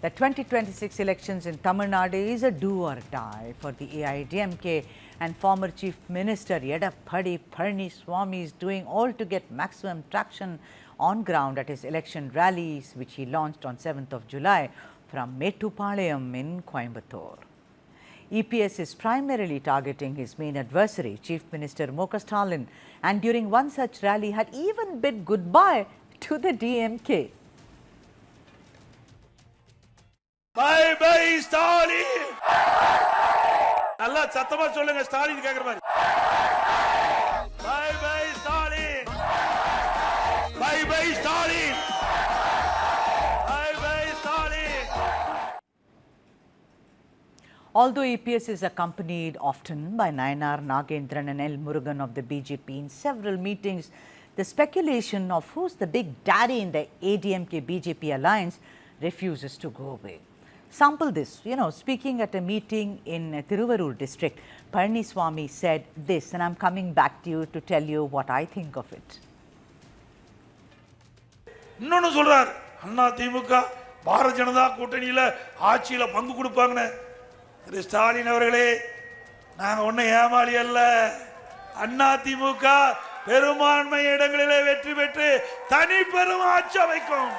The 2026 elections in Tamil Nadu is a do or die for the AIADMK, and former Chief Minister Edappadi Palaniswami is doing all to get maximum traction on ground at his election rallies, which he launched on 7th of July from Mettupalayam in Coimbatore. EPS is primarily targeting his main adversary, Chief Minister M.K. Stalin, and during one such rally had even bid goodbye to the DMK. Bye bye Stalin! Allah sattama solunga Stalin கேக்குற மாதிரி. Bye bye Stalin! Bye bye Stalin! Bye bye Stalin! Although EPS is accompanied often by Nayanar Nagendran and L. Murugan of the BJP in several meetings, the speculation of who's the big daddy in the AIADMK-BJP alliance refuses to go away. Sample this, speaking at a meeting in Thiruvarur district, Palaniswami said this, and I'm coming back to you to tell you what I think of it. இன்னொன்னு சொல்றார், அண்ணா திமுக பாரதிய ஜனதா கூட்டணியில ஆட்சியில பங்கு கொடுப்பாங்கன்னு. திரு ஸ்டாலின் அவர்களே, நாங்க ஒண்ணு ஏமாளி அல்ல. அண்ணா திமுக பெரும்பான்மை இடங்களிலே வெற்றி பெற்று தனி பெரும் ஆட்சி அமைக்கும்.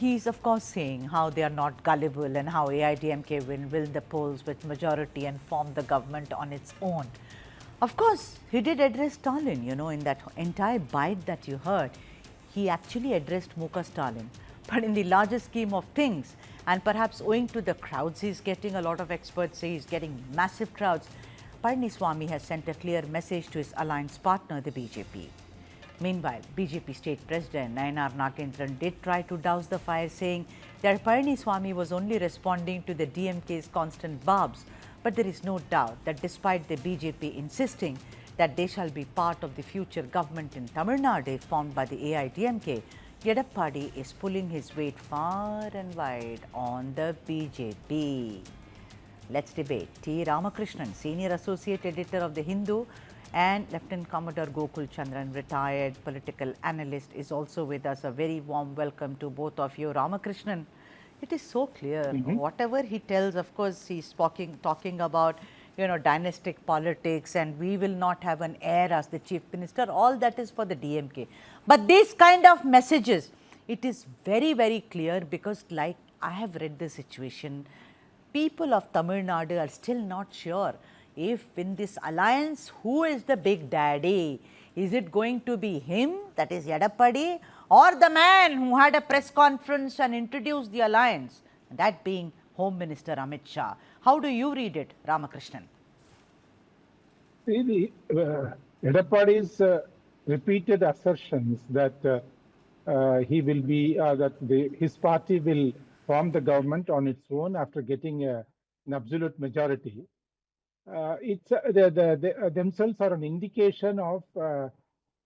He's of course saying how they are not gullible and how AIADMK will win the polls with majority and form the government on its own. Of course, he did address Stalin, in that entire bite that you heard, he actually addressed M.K. Stalin. But in the larger scheme of things, and perhaps owing to the crowds he's getting, a lot of experts say he's getting massive crowds, Palaniswami has sent a clear message to his alliance partner, the BJP. Meanwhile, BJP State President Nayanar Nagendran did try to douse the fire, saying that Palaniswami was only responding to the DMK's constant barbs. But there is no doubt that despite the BJP insisting that they shall be part of the future government in Tamil Nadu formed by the AIADMK, Edappadi is pulling his weight far and wide on the BJP. Let's debate. T. Ramakrishnan, Senior Associate Editor of The Hindu, and Lieutenant Commodore Gokul Chandran, retired political analyst, is also with us. A very warm welcome to both of you. Ramakrishnan, it is so clear. Whatever he tells, of course, he's talking about, dynastic politics, and we will not have an heir as the chief minister. All that is for the DMK. But these kind of messages, it is very, very clear, because like I have read the situation, people of Tamil Nadu are still not sure if in this alliance, who is the big daddy? Is it going to be him, that is Edappadi, or the man who had a press conference and introduced the alliance, that being Home Minister Amit Shah? How do you read it, Ramakrishnan? Edappadi's repeated assertions that he will be, his party will form the government on its own after getting an absolute majority. Themselves are an indication of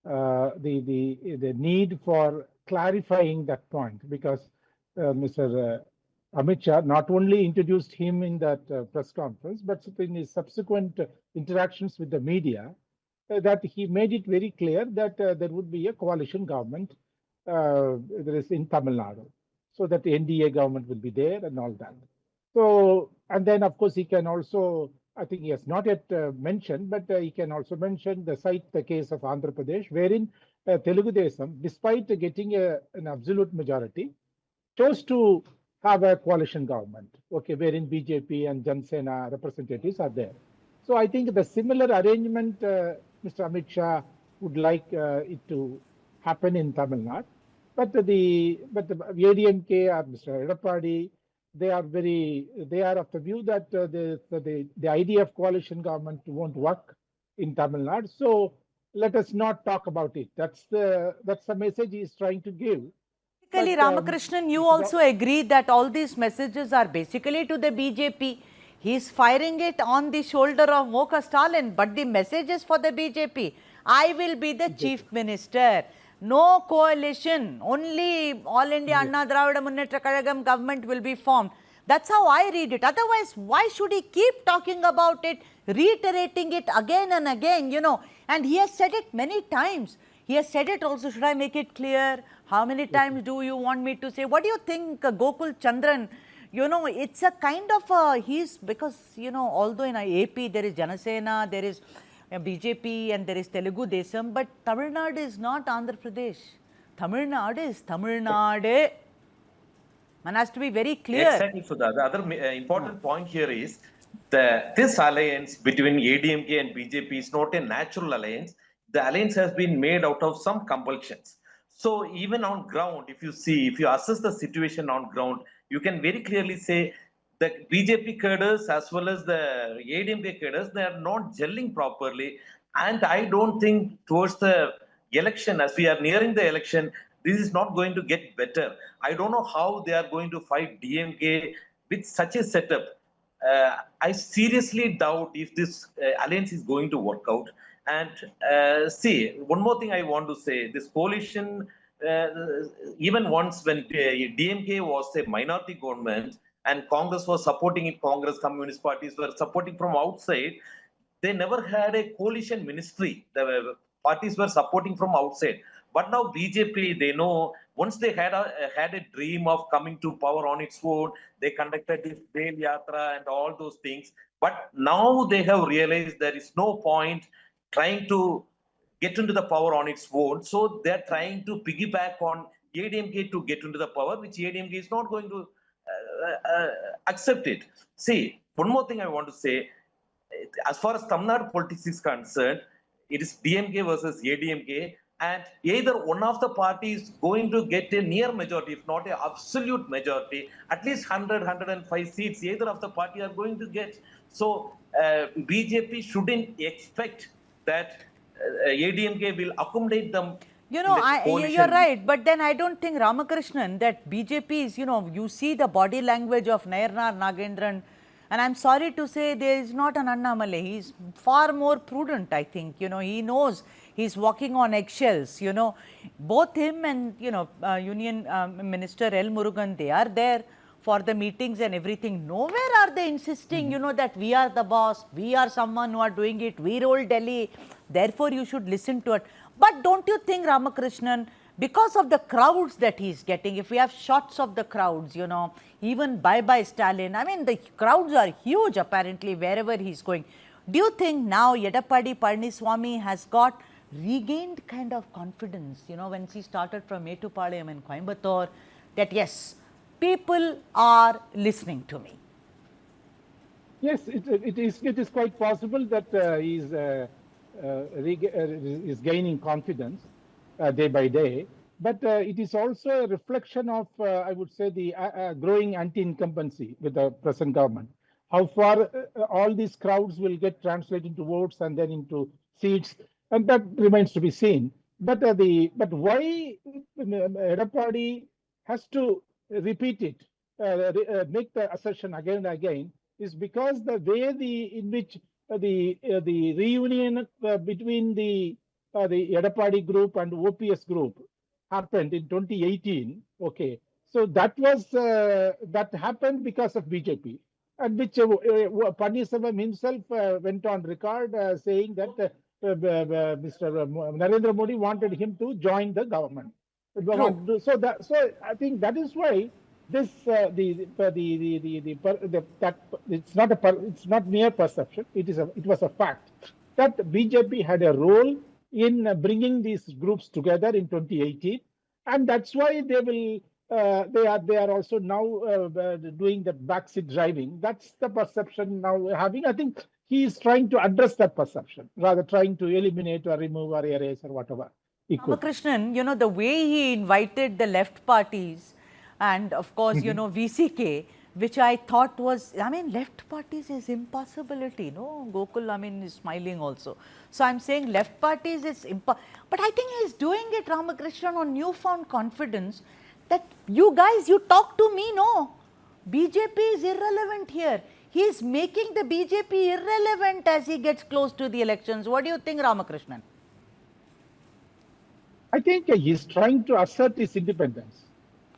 the need for clarifying that point, because Mr. Amit Shah not only introduced him in that press conference, but in his subsequent interactions with the media, that he made it very clear that there would be a coalition government there is in Tamil Nadu, so that the NDA government will be there and all that. So, and then of course he can also, I think he has not yet mentioned, but he can also mention the case of Andhra Pradesh, wherein Telugu Desam, despite getting an absolute majority, chose to have a coalition government, wherein BJP and Jan Sena representatives are there. So I think the similar arrangement Mr. Amit Shah would like it to happen in Tamil Nadu, but the AIADMK or Mr. Edappadi, they are of the view that the idea of coalition government won't work in Tamil Nadu. So let us not talk about it. That's the message he is trying to give. Basically, Ramakrishnan, you also agree that all these messages are basically to the BJP. He is firing it on the shoulder of M.K. Stalin, but the message is for the BJP. I will be the chief minister. No coalition, only All India Anna Dravida Munnetra Kazhagam government will be formed. That's how I read it. Otherwise, why should he keep talking about it, reiterating it again and again, And he has said it many times. He has said it also. Should I make it clear? How many times do you want me to say? What do you think, Gokul Chandran? You know, it's a kind of he's because, you know, although in AP there is Janasena, there is BJP and there is Telugu Desam, but Tamil Nadu is not Andhra Pradesh. Tamil Nadu is Tamil Nadu. One has to be very clear. Exactly, Sudha. The other important point here is this alliance between ADMK and BJP is not a natural alliance. The alliance has been made out of some compulsions. So even on ground, if you assess the situation on ground, you can very clearly say the BJP cadres as well as the ADMK cadres, they are not gelling properly. And I don't think towards the election, as we are nearing the election, this is not going to get better. I don't know how they are going to fight DMK with such a setup. I seriously doubt if this alliance is going to work out. And see, one more thing I want to say, this coalition, even once when DMK was a minority government and Congress was supporting it, Congress, Communist parties were supporting from outside, they never had a coalition ministry. The parties were supporting from outside. But now BJP, they know once they had a dream of coming to power on its own, they conducted this Bail Yatra and all those things. But now they have realized there is no point trying to get into the power on its own. So they're trying to piggyback on ADMK to get into the power, which ADMK is not going to accept it. See, one more thing I want to say, as far as Tamil Nadu politics is concerned, it is DMK versus ADMK, and either one of the parties is going to get a near majority, if not an absolute majority, at least 100, 105 seats, either of the party are going to get. So BJP shouldn't expect that ADMK will accommodate them. You know, you're right, but then I don't think, Ramakrishnan, that BJP is, you know, you see the body language of Nayanar Nagendran, and I'm sorry to say there is not an Annamalai. He's far more prudent, I think. You know, he knows he's walking on eggshells, you know. Both him and, you know, Union Minister L. Murugan, they are there for the meetings and everything. Nowhere are they insisting, you know, that we are the boss, we are someone who are doing it, we rule Delhi, therefore you should listen to it. But don't you think, Ramakrishnan, because of the crowds that he's getting, if we have shots of the crowds, you know, even bye-bye Stalin, I mean, the crowds are huge apparently wherever he's going. Do you think now Edappadi Palaniswami has got regained kind of confidence, you know, when he started from Mettupalayam in Coimbatore, that yes, people are listening to me? Yes, it is quite possible that is gaining confidence day by day, but it is also a reflection of, I would say, the growing anti-incumbency with the present government. How far all these crowds will get translated into votes and then into seats, and that remains to be seen. But why Edappadi has to repeat it, make the assertion again and again, is because the way in which the reunion between the Edappadi group and OPS group happened in 2018. Okay, so that was that happened because of BJP, and which Palaniswami himself went on record saying that Mr. Narendra Modi wanted him to join the government. So I think that is why this it's not mere perception. It was a fact that BJP had a role in bringing these groups together in 2018, and that's why they are also now doing the backseat driving. That's the perception now we're having. I think he is trying to address that perception, rather trying to eliminate or remove or erase or whatever. Ramakrishnan, you know, the way he invited the left parties and of course, you know, VCK, which I thought was, I mean, left parties is impossibility, no? Gokul, I mean, is smiling also. So I'm saying left parties is but I think he's doing it, Ramakrishnan, on newfound confidence that you guys, you talk to me, no? BJP is irrelevant here. He is making the BJP irrelevant as he gets close to the elections. What do you think, Ramakrishnan? I think he's trying to assert his independence.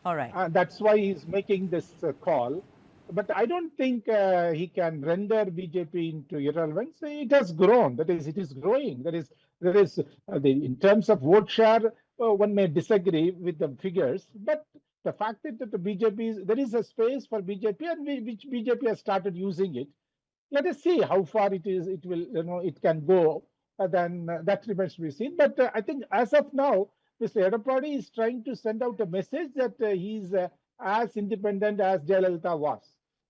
All right. That's why he's making this call. But I don't think he can render BJP into irrelevance. It has grown. That is, it is growing. That is, there is in terms of vote share, one may disagree with the figures, but the fact that the BJP there is a space for BJP and which BJP has started using it. Let us see how far it is. It will, it can go. Then that remains to be seen. But I think as of now, Mr. Edappadi is trying to send out a message that he is as independent as Jayalalitha was.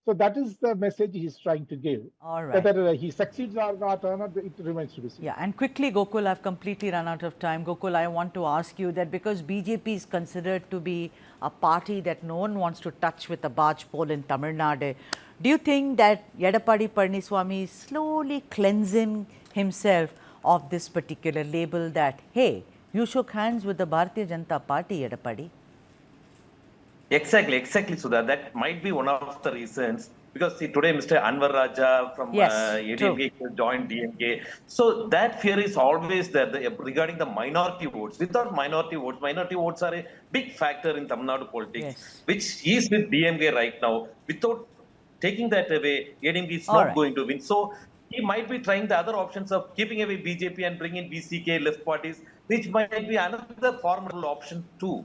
So that is the message he is trying to give. All right. Whether he succeeds or not, it remains to be seen. Yeah, and quickly, Gokul, I've completely run out of time. Gokul, I want to ask you that because BJP is considered to be a party that no one wants to touch with a barge pole in Tamil Nadu, do you think that Edappadi Palaniswami is slowly cleansing himself of this particular label that, hey, you shook hands with the Bharatiya Janata Party, Edappadi? Exactly, Sudha. That might be one of the reasons. Because see, today Mr. Anwar Raja from ADMK joined DMK. So that fear is always there regarding the minority votes. Without minority votes are a big factor in Tamil Nadu politics, which is with DMK right now. Without taking that away, ADMK is not going to win. So he might be trying the other options of keeping away BJP and bringing BCK left parties, which might be another formidable option too.